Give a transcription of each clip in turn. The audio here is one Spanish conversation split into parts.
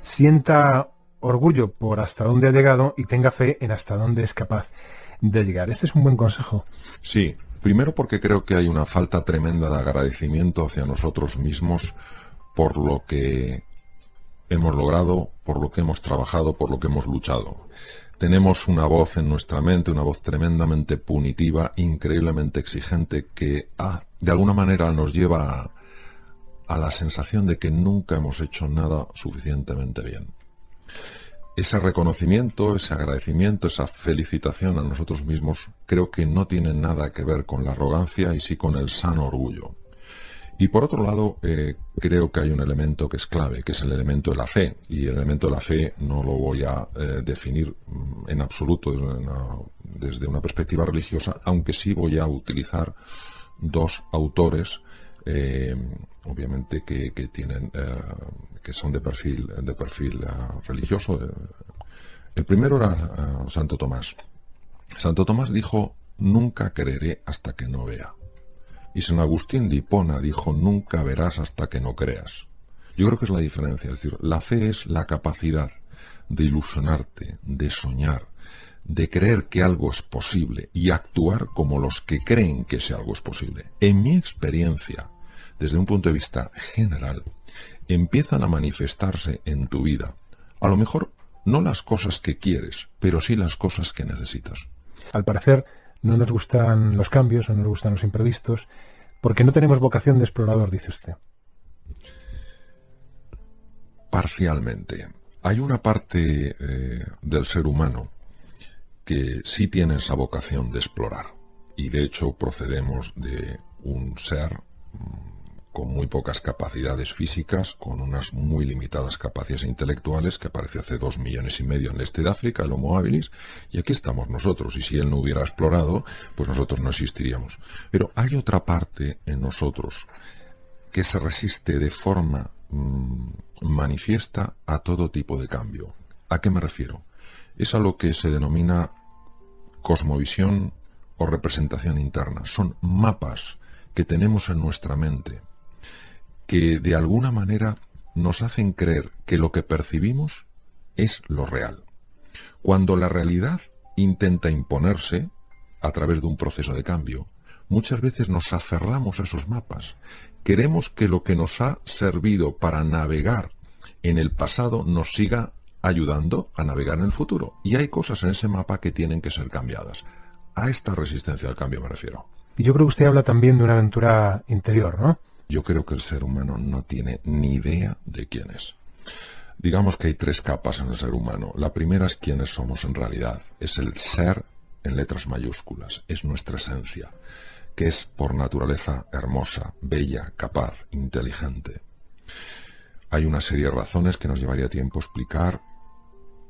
sienta orgullo por hasta dónde ha llegado y tenga fe en hasta dónde es capaz de llegar. Este es un buen consejo. Sí, primero porque creo que hay una falta tremenda de agradecimiento hacia nosotros mismos por lo que hemos logrado, por lo que hemos trabajado, por lo que hemos luchado. Tenemos una voz en nuestra mente, una voz tremendamente punitiva, increíblemente exigente, que de alguna manera nos lleva a la sensación de que nunca hemos hecho nada suficientemente bien. Ese reconocimiento, ese agradecimiento, esa felicitación a nosotros mismos, creo que no tiene nada que ver con la arrogancia y sí con el sano orgullo. Y por otro lado, creo que hay un elemento que es clave, que es el elemento de la fe. Y el elemento de la fe no lo voy a definir en absoluto desde una perspectiva religiosa, aunque sí voy a utilizar dos autores, obviamente que tienen, que son de perfil religioso. El primero era Santo Tomás. Santo Tomás dijo: nunca creeré hasta que no vea. Y San Agustín de Hipona dijo: nunca verás hasta que no creas. Yo creo que es la diferencia. Es decir, la fe es la capacidad de ilusionarte, de soñar, de creer que algo es posible y actuar como los que creen que ese algo es posible. En mi experiencia, desde un punto de vista general, empiezan a manifestarse en tu vida, a lo mejor no las cosas que quieres, pero sí las cosas que necesitas. Al parecer, no nos gustan los cambios, no nos gustan los imprevistos, porque no tenemos vocación de explorador, dice usted. Parcialmente. Hay una parte del ser humano que sí tiene esa vocación de explorar. Y de hecho procedemos de un ser con muy pocas capacidades físicas, con unas muy limitadas capacidades intelectuales, que apareció hace 2,5 millones en el este de África, el Homo habilis, y aquí estamos nosotros, y si él no hubiera explorado, pues nosotros no existiríamos. Pero hay otra parte en nosotros que se resiste de forma manifiesta a todo tipo de cambio. ¿A qué me refiero? Es a lo que se denomina cosmovisión o representación interna. Son mapas que tenemos en nuestra mente, que de alguna manera nos hacen creer que lo que percibimos es lo real. Cuando la realidad intenta imponerse a través de un proceso de cambio, muchas veces nos aferramos a esos mapas. Queremos que lo que nos ha servido para navegar en el pasado nos siga ayudando a navegar en el futuro. Y hay cosas en ese mapa que tienen que ser cambiadas. A esta resistencia al cambio me refiero. Y yo creo que usted habla también de una aventura interior, ¿no? Yo creo que el ser humano no tiene ni idea de quién es. Digamos que hay 3 capas en el ser humano. La primera es quiénes somos en realidad. Es el ser en letras mayúsculas. Es nuestra esencia, que es por naturaleza hermosa, bella, capaz, inteligente. Hay una serie de razones que nos llevaría tiempo explicar,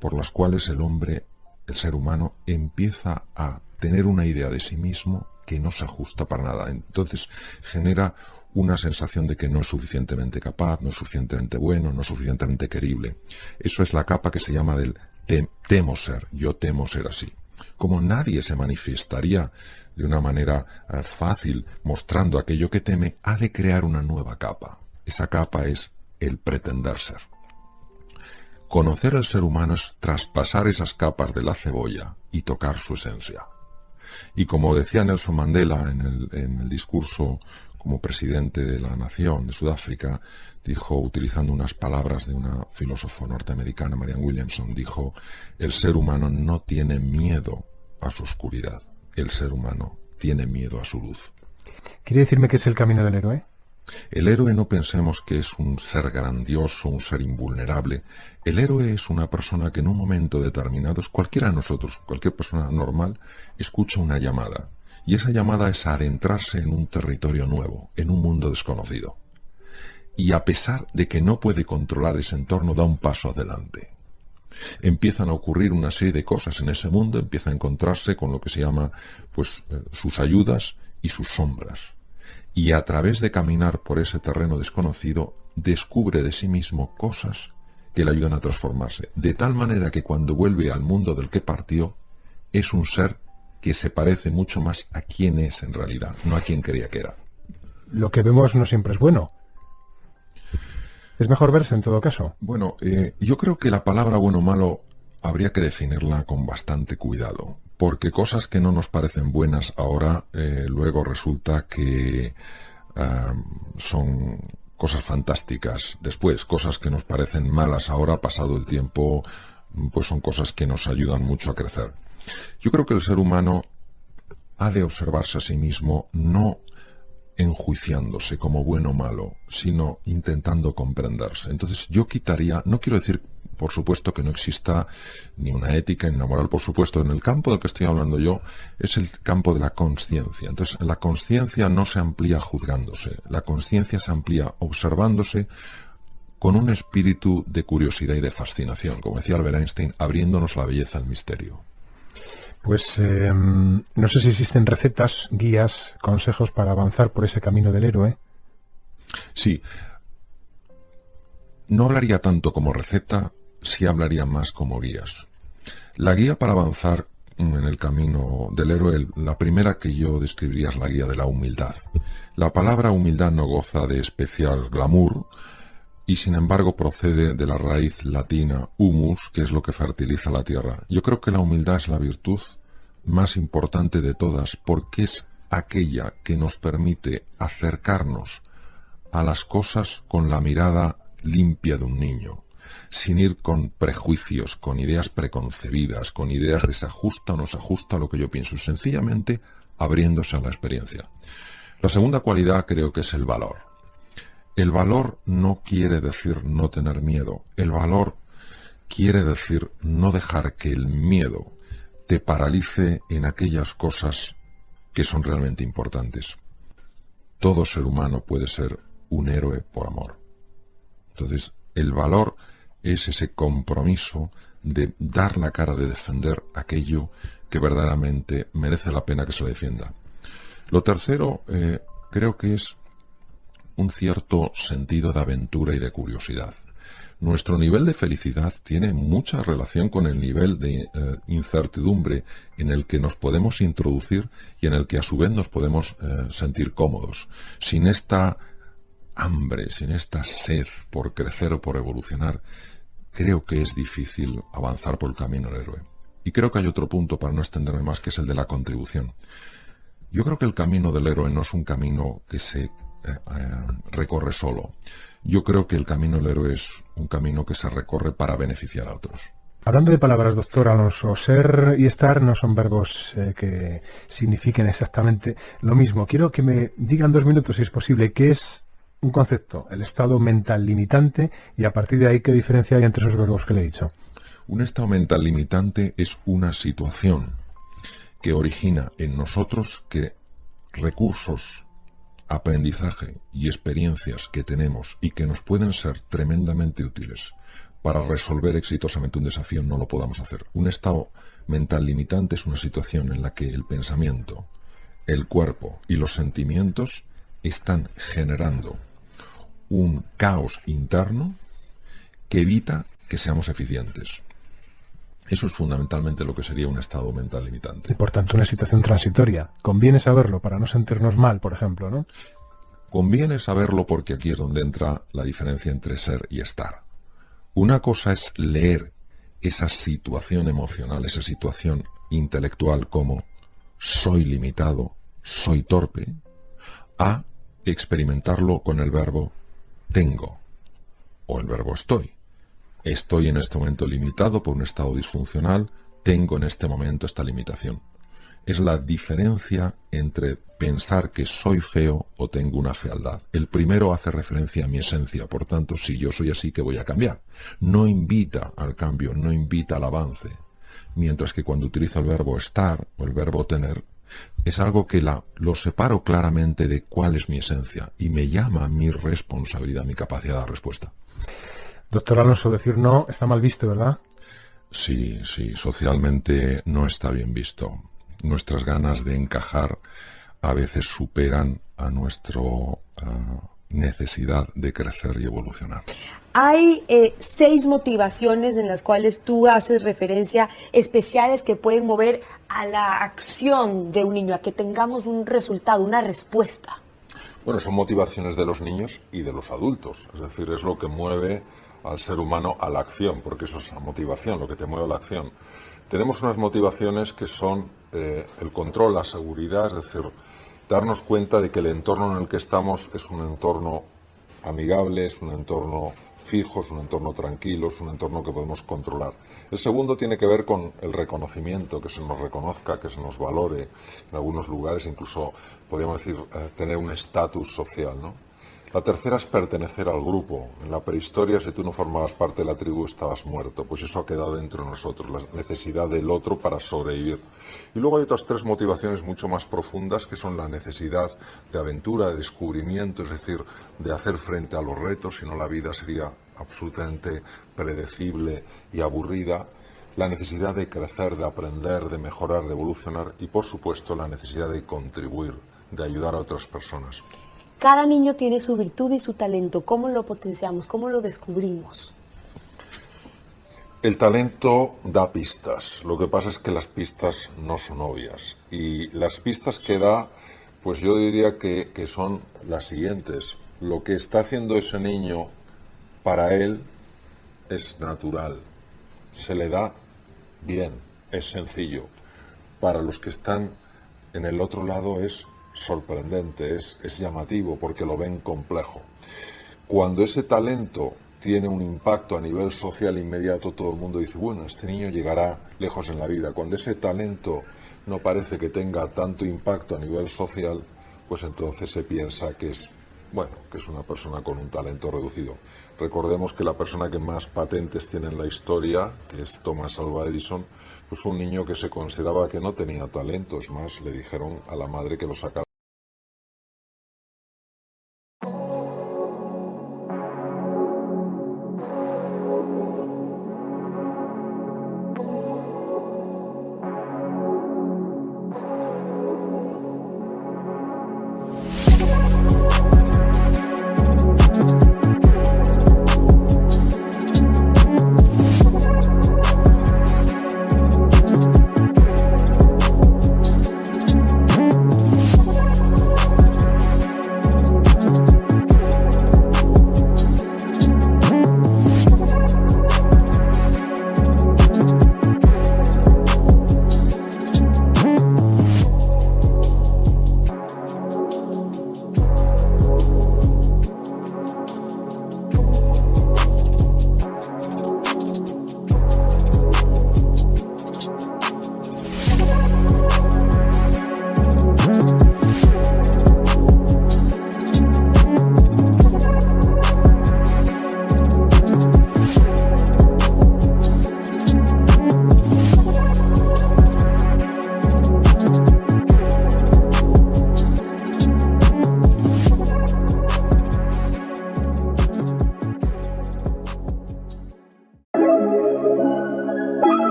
por las cuales el hombre, el ser humano, empieza a tener una idea de sí mismo que no se ajusta para nada. Entonces genera una sensación de que no es suficientemente capaz, no es suficientemente bueno, no es suficientemente querible. Eso es la capa que se llama del temo ser, yo temo ser así. Como nadie se manifestaría de una manera fácil mostrando aquello que teme, ha de crear una nueva capa. Esa capa es el pretender ser. Conocer al ser humano es traspasar esas capas de la cebolla y tocar su esencia. Y como decía Nelson Mandela en el discurso como presidente de la nación de Sudáfrica, dijo, utilizando unas palabras de una filósofo norteamericana, Marianne Williamson, dijo: el ser humano no tiene miedo a su oscuridad, el ser humano tiene miedo a su luz. ¿Quiere decirme que es el camino del héroe? El héroe no pensemos que es un ser grandioso, un ser invulnerable. El héroe es una persona que en un momento determinado, es cualquiera de nosotros, cualquier persona normal, escucha una llamada. Y esa llamada es adentrarse en un territorio nuevo, en un mundo desconocido. Y a pesar de que no puede controlar ese entorno, da un paso adelante. Empiezan a ocurrir una serie de cosas en ese mundo, empieza a encontrarse con lo que se llama sus ayudas y sus sombras. Y a través de caminar por ese terreno desconocido, descubre de sí mismo cosas que le ayudan a transformarse. De tal manera que cuando vuelve al mundo del que partió, es un ser que se parece mucho más a quien es en realidad, no a quien creía que era. Lo que vemos no siempre es bueno. Es mejor verse en todo caso. Bueno, yo creo que la palabra bueno o malo habría que definirla con bastante cuidado, porque cosas que no nos parecen buenas ahora, luego resulta que son cosas fantásticas después. Cosas que nos parecen malas ahora, pasado el tiempo, pues son cosas que nos ayudan mucho a crecer. Yo creo que el ser humano ha de observarse a sí mismo no enjuiciándose como bueno o malo, sino intentando comprenderse. Entonces yo quitaría, no quiero decir, por supuesto, que no exista ni una ética ni una moral, por supuesto, en el campo del que estoy hablando yo es el campo de la consciencia. Entonces la consciencia no se amplía juzgándose, la consciencia se amplía observándose con un espíritu de curiosidad y de fascinación, como decía Albert Einstein, abriéndonos la belleza al misterio. Pues no sé si existen recetas, guías, consejos para avanzar por ese camino del héroe. Sí, no hablaría tanto como receta, sí hablaría más como guías. La guía para avanzar en el camino del héroe, la primera que yo describiría es la guía de la humildad. La palabra humildad no goza de especial glamour y sin embargo procede de la raíz latina humus, que es lo que fertiliza la tierra. Yo creo que la humildad es la virtud más importante de todas, porque es aquella que nos permite acercarnos a las cosas con la mirada limpia de un niño, sin ir con prejuicios, con ideas preconcebidas, con ideas de se ajusta o no se ajusta a lo que yo pienso, sencillamente abriéndose a la experiencia. La segunda cualidad creo que es el valor. El valor no quiere decir no tener miedo. El valor quiere decir no dejar que el miedo te paralice en aquellas cosas que son realmente importantes. Todo ser humano puede ser un héroe por amor. Entonces, el valor es ese compromiso de dar la cara, de defender aquello que verdaderamente merece la pena que se le defienda. Lo tercero, creo que es un cierto sentido de aventura y de curiosidad. Nuestro nivel de felicidad tiene mucha relación con el nivel de incertidumbre en el que nos podemos introducir y en el que a su vez nos podemos sentir cómodos. Sin esta hambre, sin esta sed por crecer o por evolucionar, creo que es difícil avanzar por el camino del héroe. Y creo que hay otro punto, para no extenderme más, que es el de la contribución. Yo creo que el camino del héroe no es un camino que se recorre solo. Yo creo que el camino del héroe es un camino que se recorre para beneficiar a otros. Hablando de palabras, doctor Alonso, ser y estar no son verbos que signifiquen exactamente lo mismo. Quiero que me digan 2 minutos, si es posible, qué es un concepto, el estado mental limitante, y a partir de ahí qué diferencia hay entre esos verbos que le he dicho. Un estado mental limitante es una situación que origina en nosotros que recursos, aprendizaje y experiencias que tenemos y que nos pueden ser tremendamente útiles para resolver exitosamente un desafío no lo podamos hacer. Un estado mental limitante es una situación en la que el pensamiento, el cuerpo y los sentimientos están generando un caos interno que evita que seamos eficientes. Eso es fundamentalmente lo que sería un estado mental limitante. Y por tanto una situación transitoria. Conviene saberlo para no sentirnos mal, por ejemplo, ¿no? Conviene saberlo porque aquí es donde entra la diferencia entre ser y estar. Una cosa es leer esa situación emocional, esa situación intelectual como soy limitado, soy torpe, a experimentarlo con el verbo tengo o el verbo estoy. Estoy en este momento limitado por un estado disfuncional, tengo en este momento esta limitación. Es la diferencia entre pensar que soy feo o tengo una fealdad. El primero hace referencia a mi esencia, por tanto, si yo soy así, ¿qué voy a cambiar? No invita al cambio, no invita al avance. Mientras que cuando utilizo el verbo estar o el verbo tener, es algo que lo separo claramente de cuál es mi esencia y me llama a mi responsabilidad, mi capacidad de respuesta. Doctor Alonso, decir no está mal visto, ¿verdad? Sí, socialmente no está bien visto. Nuestras ganas de encajar a veces superan a nuestra necesidad de crecer y evolucionar. Hay 6 motivaciones en las cuales tú haces referencia especiales que pueden mover a la acción de un niño, a que tengamos un resultado, una respuesta. Bueno, son motivaciones de los niños y de los adultos, es decir, es lo que mueve al ser humano a la acción, porque eso es la motivación, lo que te mueve a la acción. Tenemos unas motivaciones que son el control, la seguridad, es decir, darnos cuenta de que el entorno en el que estamos es un entorno amigable, es un entorno fijo, es un entorno tranquilo, es un entorno que podemos controlar. El segundo tiene que ver con el reconocimiento, que se nos reconozca, que se nos valore, en algunos lugares incluso, podríamos decir, tener un estatus social, ¿no? La tercera es pertenecer al grupo. En la prehistoria, si tú no formabas parte de la tribu, estabas muerto. Pues eso ha quedado dentro de nosotros, la necesidad del otro para sobrevivir. Y luego hay otras tres motivaciones mucho más profundas, que son la necesidad de aventura, de descubrimiento, es decir, de hacer frente a los retos, si no la vida sería absolutamente predecible y aburrida. La necesidad de crecer, de aprender, de mejorar, de evolucionar y, por supuesto, la necesidad de contribuir, de ayudar a otras personas. Cada niño tiene su virtud y su talento. ¿Cómo lo potenciamos? ¿Cómo lo descubrimos? El talento da pistas. Lo que pasa es que las pistas no son obvias. Y las pistas que da, pues yo diría que son las siguientes. Lo que está haciendo ese niño para él es natural. Se le da bien, es sencillo. Para los que están en el otro lado es sorprendente, es llamativo porque lo ven complejo. Cuando ese talento tiene un impacto a nivel social inmediato, todo el mundo dice, bueno, este niño llegará lejos en la vida. Cuando ese talento no parece que tenga tanto impacto a nivel social, pues entonces se piensa que es, bueno, que es una persona con un talento reducido. Recordemos que la persona que más patentes tiene en la historia, que es Thomas Alva Edison, pues fue un niño que se consideraba que no tenía talento. Es más, le dijeron a la madre que lo sacara.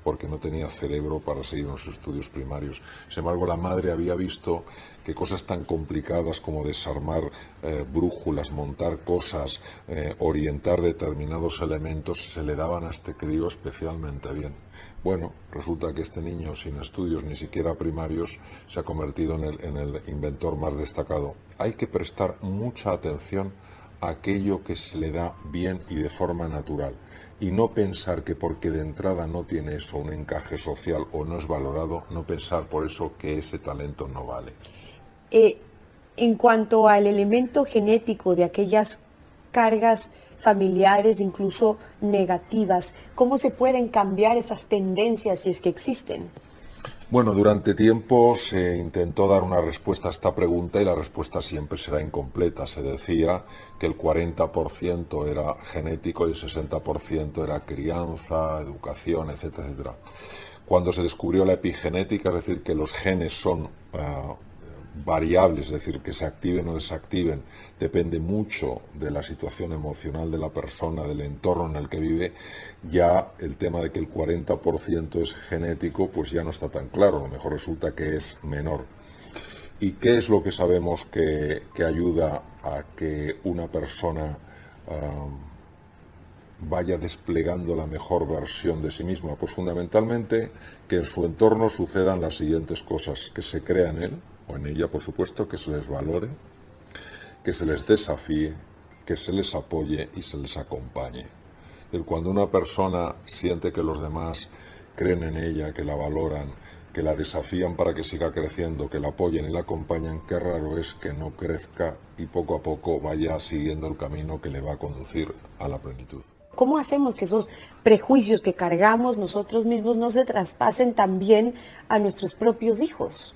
Porque no tenía cerebro para seguir en los estudios primarios. Sin embargo, la madre había visto que cosas tan complicadas como desarmar brújulas, montar cosas, orientar determinados elementos, se le daban a este crío especialmente bien. Bueno, resulta que este niño, sin estudios ni siquiera primarios, se ha convertido en el inventor más destacado. Hay que prestar mucha atención a aquello que se le da bien y de forma natural. Y no pensar que porque de entrada no tiene eso un encaje social o no es valorado, no pensar por eso que ese talento no vale. En cuanto al elemento genético de aquellas cargas familiares, incluso negativas, ¿cómo se pueden cambiar esas tendencias si es que existen? Bueno, durante tiempo se intentó dar una respuesta a esta pregunta y la respuesta siempre será incompleta. Se decía que el 40% era genético y el 60% era crianza, educación, etcétera, etcétera. Cuando se descubrió la epigenética, es decir, que los genes son variables, es decir, que se activen o desactiven, depende mucho de la situación emocional de la persona, del entorno en el que vive, ya el tema de que el 40% es genético, pues ya no está tan claro, a lo mejor resulta que es menor. ¿Y qué es lo que sabemos que ayuda a que una persona vaya desplegando la mejor versión de sí misma? Pues fundamentalmente que en su entorno sucedan las siguientes cosas: que se crea en él, o en ella por supuesto, que se les valore, que se les desafíe, que se les apoye y se les acompañe. Cuando una persona siente que los demás creen en ella, que la valoran, que la desafían para que siga creciendo, que la apoyen y la acompañan, qué raro es que no crezca y poco a poco vaya siguiendo el camino que le va a conducir a la plenitud. ¿Cómo hacemos que esos prejuicios que cargamos nosotros mismos no se traspasen también a nuestros propios hijos?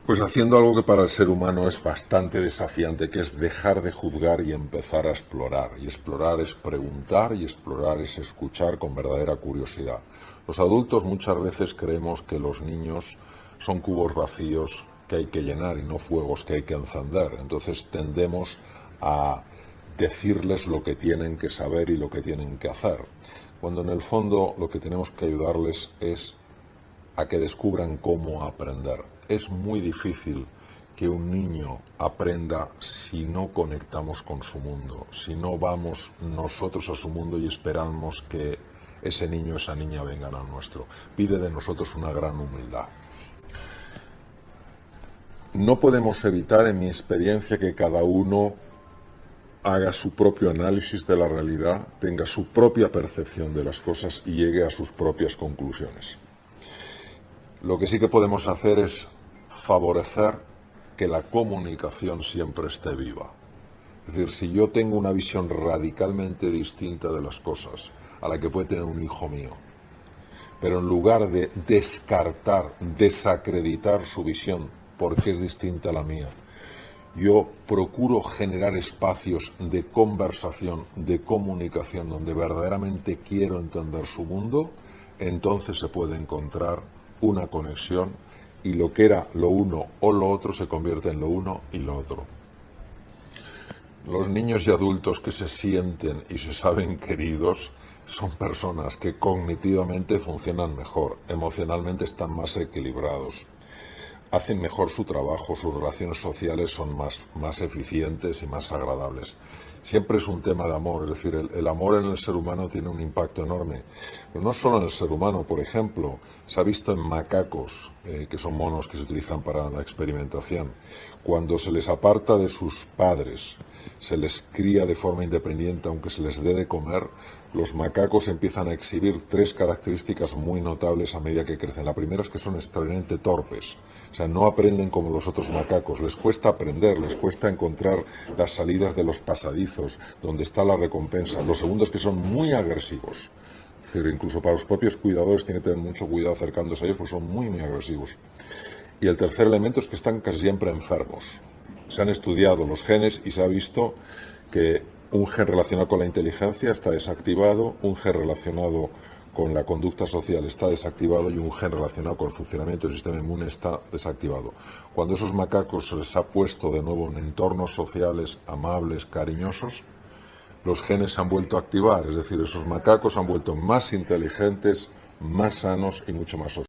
Pues haciendo algo que para el ser humano es bastante desafiante, que es dejar de juzgar y empezar a explorar. Y explorar es preguntar y explorar es escuchar con verdadera curiosidad. Los adultos muchas veces creemos que los niños son cubos vacíos que hay que llenar y no fuegos que hay que encender. Entonces tendemos a decirles lo que tienen que saber y lo que tienen que hacer, cuando en el fondo lo que tenemos que ayudarles es a que descubran cómo aprender. Es muy difícil que un niño aprenda si no conectamos con su mundo, si no vamos nosotros a su mundo y esperamos que ese niño o esa niña vengan al nuestro. Pide de nosotros una gran humildad. No podemos evitar, en mi experiencia, que cada uno haga su propio análisis de la realidad, tenga su propia percepción de las cosas y llegue a sus propias conclusiones. Lo que sí que podemos hacer es favorecer que la comunicación siempre esté viva. Es decir, si yo tengo una visión radicalmente distinta de las cosas a la que puede tener un hijo mío, pero en lugar de descartar, desacreditar su visión porque es distinta a la mía, yo procuro generar espacios de conversación, de comunicación, donde verdaderamente quiero entender su mundo, entonces se puede encontrar una conexión y lo que era lo uno o lo otro se convierte en lo uno y lo otro. Los niños y adultos que se sienten y se saben queridos son personas que cognitivamente funcionan mejor, emocionalmente están más equilibrados, hacen mejor su trabajo, sus relaciones sociales son más eficientes y más agradables. Siempre es un tema de amor, es decir, el amor en el ser humano tiene un impacto enorme. Pero no solo en el ser humano, por ejemplo, se ha visto en macacos, que son monos que se utilizan para la experimentación. Cuando se les aparta de sus padres, se les cría de forma independiente, aunque se les dé de comer, los macacos empiezan a exhibir 3 características muy notables a medida que crecen. La primera es que son extremadamente torpes. O sea, no aprenden como los otros macacos, les cuesta aprender, les cuesta encontrar las salidas de los pasadizos, donde está la recompensa. Lo segundo es que son muy agresivos. Es decir, incluso para los propios cuidadores tienen que tener mucho cuidado acercándose a ellos, porque son muy, muy agresivos. Y el tercer elemento es que están casi siempre enfermos. Se han estudiado los genes y se ha visto que un gen relacionado con la inteligencia está desactivado, un gen relacionado con la conducta social está desactivado y un gen relacionado con el funcionamiento del sistema inmune está desactivado. Cuando a esos macacos se les ha puesto de nuevo en entornos sociales amables, cariñosos, los genes se han vuelto a activar, es decir, esos macacos han vuelto más inteligentes, más sanos y mucho más sociales.